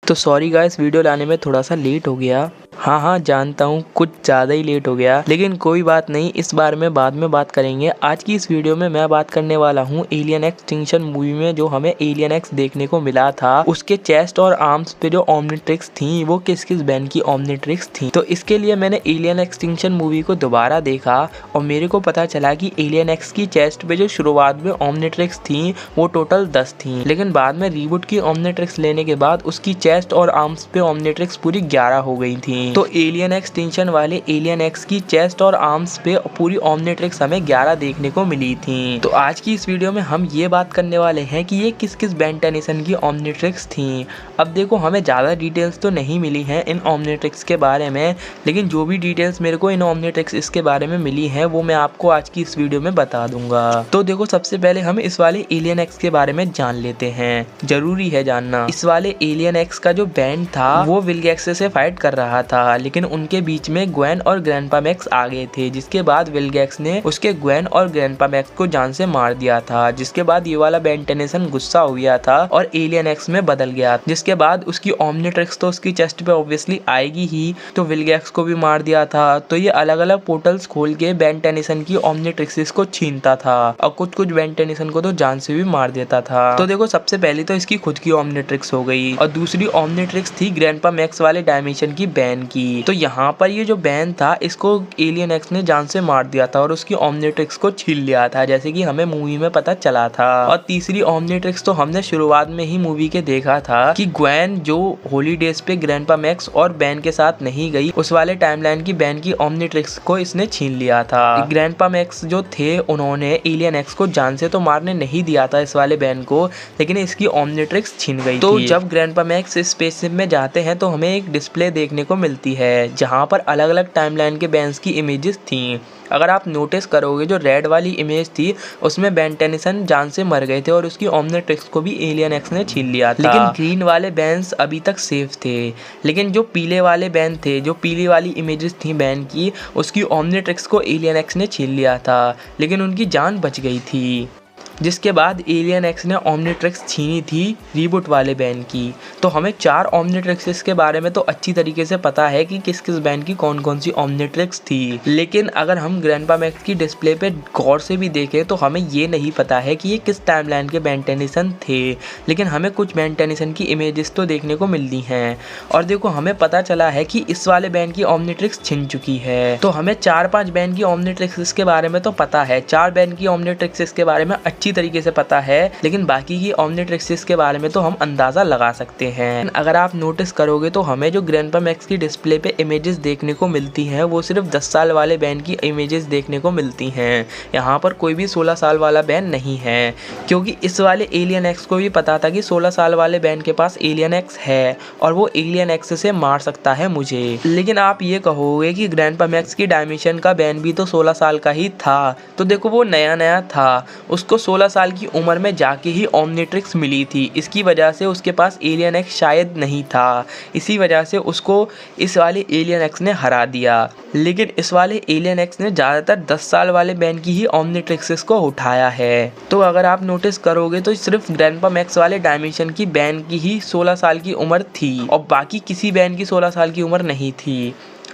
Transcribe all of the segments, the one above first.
तो sorry guys, video लाने में थोड़ा सा लेट हो गया। हाँ जानता हूँ, कुछ ज़्यादा ही लेट हो गया, लेकिन कोई बात नहीं, इस बारे में बाद में बात करेंगे। आज की इस वीडियो में मैं बात करने वाला हूँ एलियन एक्सटिंक्शन मूवी में जो हमें एलियन एक्स देखने को मिला था, उसके चेस्ट और आर्म्स पे जो ओमनिट्रिक्स थी वो किस किस बैंड की ओमनिट्रिक्स थी। तो इसके लिए मैंने एलियन एक्सटिंक्शन मूवी को दोबारा देखा और मेरे को पता चला कि एलियन एक्स की चेस्ट पे जो शुरुआत में ओमनिट्रिक्स थी वो टोटल 10 थी, लेकिन बाद में रीबूट की ओमनिट्रिक्स लेने के बाद उसकी चेस्ट और आर्म्स पे ओमनिट्रिक्स पूरी 11 हो गई थी। तो एलियन एक्सटिंक्शन वाले एलियन एक्स की चेस्ट और आर्म्स पे पूरी ओमनिट्रिक्स हमें 11 देखने को मिली थी। तो आज की इस वीडियो में हम ये बात करने वाले हैं कि ये किस किस बेन टेनिसन की ओमनिट्रिक्स थी। अब देखो, हमें ज़्यादा डिटेल्स तो नहीं मिली हैं इन ओमनिट्रिक्स के बारे में, लेकिन जो भी डिटेल्स मेरे को इन ओमनिट्रिक्स इसके बारे में मिली हैं वो मैं आपको आज की इस वीडियो में बता दूंगा। तो देखो, सबसे पहले हम इस वाले एलियन एक्स के बारे में जान लेते हैं, जरूरी है जानना। इस वाले एलियन एक्स का जो बैंड था वो विलगैक्स से फाइट कर रहा था, लेकिन उनके बीच में ग्वेन और ग्रैंडपा मैक्स आ गए थे, जिसके बाद विलगैक्स ने उसके ग्वेन और ग्रैंडपा मैक्स को जान से मार दिया था। जिसके बाद ये वाला बेन टेनिसन गुस्सा हो गया था और एलियन एक्स में बदल गया, जिसके बाद उसकी ओमनिट्रिक्स तो उसकी चेस्ट पे ऑब्वियसली आएगी ही, तो विलगैक्स को भी मार दिया था। तो ये अलग अलग पोर्टल्स खोल के बेन टेनिसन की ओमनिट्रिक्स को छीनता था और कुछ कुछ बेन टेनिसन को तो जान से भी मार देता था। तो देखो, सबसे पहले तो इसकी खुद की ओमनिट्रिक्स हो गई और दूसरी ओमनिट्रिक्स थी ग्रैंडपा मैक्स वाले डायमेंशन की बैन की। तो यहाँ पर ये जो बैन था इसको एलियन एक्स ने जान से मार दिया था और उसकी ओमनिट्रिक्स को छीन लिया था, जैसे कि हमें मूवी में पता चला था। और तीसरी ओमनिट्रिक्स तो हमने शुरुआत में ही मूवी के देखा था कि ग्वेन जो हॉलीडेज पे ग्रैंडपा मैक्स और बैन के साथ नहीं गई, उस वाले टाइमलाइन की बैन की ओमनिट्रिक्स को इसने छीन लिया था। ग्रैंडपा मैक्स जो थे उन्होंने एलियन एक्स को जान से तो मारने नहीं दिया था इस वाले बैन को, लेकिन इसकी ओमनिट्रिक्स छीन गई तो थी। जब ग्रैंडपा मैक्स स्पेसशिप में जाते हैं तो हमें एक डिस्प्ले देखने को मिलती है जहां पर अलग अलग टाइमलाइन के बैंड्स की इमेजेस थी। अगर आप नोटिस करोगे, जो रेड वाली इमेज थी उसमें बेन टेनिसन जान से मर गए थे और उसकी ओमनिट्रिक्स को भी एलियन एक्स ने छीन लिया था। लेकिन ग्रीन वाले बैंड्स अभी तक सेफ थे, लेकिन जो पीले वाले बैंड थे, जो पीली वाली इमेजेस थी बैन की, उसकी ओमनिट्रिक्स को एलियन एक्स ने छीन लिया था, लेकिन उनकी जान बच गई थी। जिसके बाद एलियन एक्स ने ओमनिट्रिक्स छीनी थी रीबूट वाले बैंड की। तो हमें 4 ओमनिट्रिक्स के बारे में तो अच्छी तरीके से पता है कि किस किस बैंड की कौन कौन सी ओमनिट्रिक्स थी, लेकिन अगर हम ग्रैंडपा मैक्स की डिस्प्ले पे गौर से भी देखें तो हमें ये नहीं पता है कि ये किस टाइमलाइन के बेन टेनिसन थे, लेकिन हमें कुछ बेन टेनिसन की इमेजेस तो देखने को मिलती हैं। और देखो, हमें पता चला है कि इस वाले बैंड की ओमनिट्रिक्स छिन चुकी है। तो हमें 4-5 बैंड की ओमनिट्रिक्स के बारे में तो पता है, 4 बैंड की ओमनिट्रिक्स के बारे में अच्छी तरीके से पता है, लेकिन बाकी की ओमनिट्रिक्स के बारे में तो हम अंदाजा लगा सकते हैं। अगर आप नोटिस करोगे तो हमें जो ग्रैंडपा मैक्स की डिस्प्ले पे इमेजेस देखने को मिलती हैं वो सिर्फ 10 साल वाले बैन की इमेजेस देखने को मिलती हैं। यहाँ पर कोई भी 16 साल वाला बैन नहीं है, क्योंकि इस वाले एलियन एक्स को भी पता था कि 16 साल वाले बैन के पास एलियन एक्स है और वो एलियन एक्स से मार सकता है मुझे। लेकिन आप ये कहोगे कि ग्रैंडपा मैक्स की डायमेंशन का बैन भी तो 16 साल का ही था, तो देखो वो नया नया था, उसको 16 साल की उम्र में जाके ही ओमनिट्रिक्स मिली थी, इसकी वजह से उसके पास एलियन एक्स शायद नहीं था, इसी वजह से उसको इस वाले एलियन एक्स ने हरा दिया। लेकिन इस वाले एलियन एक्स ने ज़्यादातर 10 साल वाले बैन की ही ओमनिट्रिक्स को उठाया है। तो अगर आप नोटिस करोगे तो सिर्फ ग्रैंडपा मैक्स वाले डायमेंशन की बैन की ही 16 साल की उम्र थी और बाकी किसी बैन की 16 साल की उम्र नहीं थी।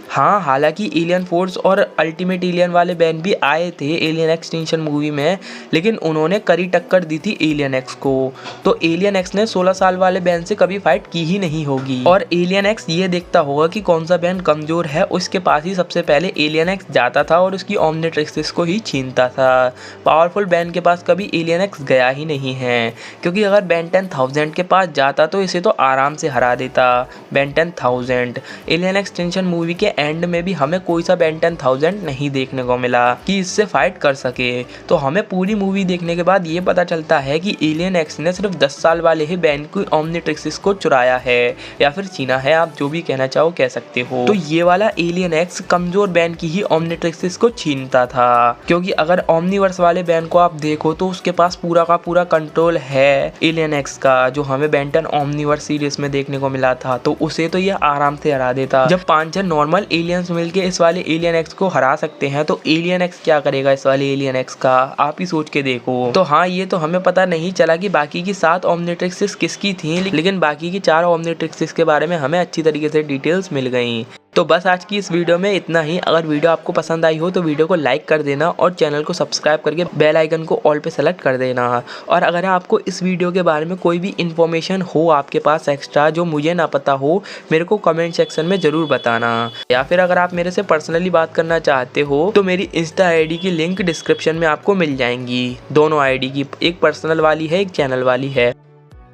हाँ, हालांकि एलियन फोर्स और अल्टीमेट एलियन वाले बैन भी आए थे एलियन एक्सटिंक्शन मूवी में, लेकिन उन्होंने कड़ी टक्कर दी थी एलियन एक्स को। तो एलियन एक्स ने 16 साल वाले बैन से कभी फाइट की ही नहीं होगी और एलियन एक्स ये देखता होगा कि कौन सा बैन कमजोर है, उसके पास ही सबसे पहले एलियन एक्स जाता था और उसकी ओमनिट्रिक्स को ही छीनता था। पावरफुल बैन के पास कभी एलियन एक्स गया ही नहीं है, क्योंकि अगर बेन 10,000 के पास जाता तो इसे तो आराम से हरा देता। बेन 10,000 एलियन एक्सटिंक्शन मूवी के एंड में भी हमें कोई सा बेन 10,000 नहीं देखने को मिला कि इससे फाइट कर सके। तो हमें पूरी मूवी देखने के बाद ये पता चलता है कि एलियन एक्स ने सिर्फ 10 साल वाले ही बैन की ओमनिट्रिक्स को चुराया है या फिर छीना है, आप जो भी कहना चाहो कह सकते हो। तो ये वाला एलियन एक्स कमजोर बैन की ही ओमनिट्रिक्स को छीनता था, क्योंकि अगर ओमनिवर्स वाले बैन को आप देखो तो उसके पास पूरा का पूरा कंट्रोल है एलियन एक्स का, जो हमें बेन 10 ओमनिवर्स सीरीज में देखने को मिला था, तो उसे तो ये आराम से हरा देता। जब 5-6 नॉर्मल नॉर्मल एलियंस मिलके इस वाले एलियन एक्स को हरा सकते हैं, तो एलियन एक्स क्या करेगा इस वाले एलियन एक्स का, आप ही सोच के देखो। तो हाँ, ये तो हमें पता नहीं चला कि बाकी की 7 ओमनिट्रिक्स किसकी थी, लेकिन बाकी की 4 ओमनिट्रिक्स के बारे में हमें अच्छी तरीके से डिटेल्स मिल गई। तो बस आज की इस वीडियो में इतना ही। अगर वीडियो आपको पसंद आई हो तो वीडियो को लाइक कर देना और चैनल को सब्सक्राइब करके बेल आइकन को ऑल पे सेलेक्ट कर देना। और अगर आपको इस वीडियो के बारे में कोई भी इन्फॉर्मेशन हो आपके पास एक्स्ट्रा जो मुझे ना पता हो, मेरे को कमेंट सेक्शन में ज़रूर बताना। या फिर अगर आप मेरे से पर्सनली बात करना चाहते हो तो मेरी इंस्टा ID की लिंक डिस्क्रिप्शन में आपको मिल जाएंगी। दोनों ID की, एक पर्सनल वाली है, एक चैनल वाली है।